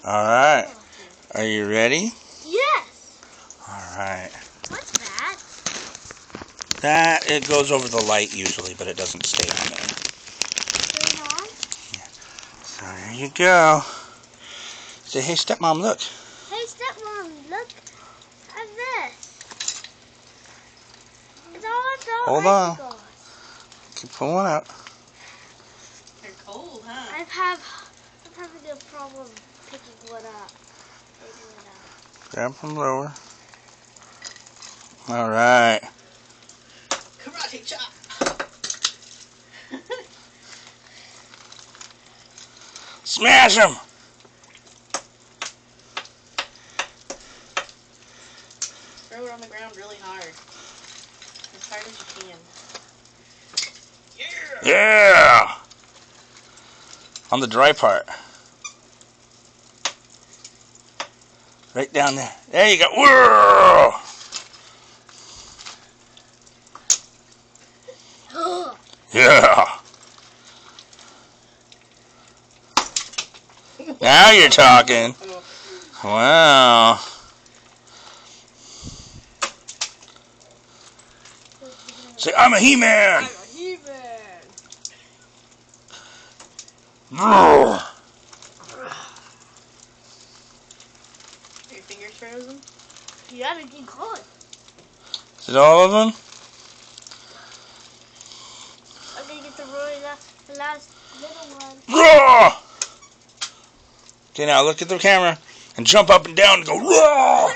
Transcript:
Alright. Are you ready? Yes. Alright. What's that? That, it goes over the light usually, but it doesn't stay on there. Turn on? Yeah. So there you go. Say, hey stepmom, look. Hey stepmom, look at this. It's all Hold on. icicles. Keep pulling out. They're cold, huh? I'm having a problem picking one up. Taking it out. Grab from lower. Alright. Karate chop. Smash him! Throw it on the ground really hard. As hard as you can. Yeah! On the dry part. Right down there. There you go. Whoa! Yeah! Now you're talking. Wow. Say, I'm a He-Man! I'm a He-Man! Roar! Your fingers frozen? Yeah, they're getting cold. Is it all of them? I'm gonna get the last little one. Roar! Okay, now look at the camera and jump up and down and go, roar!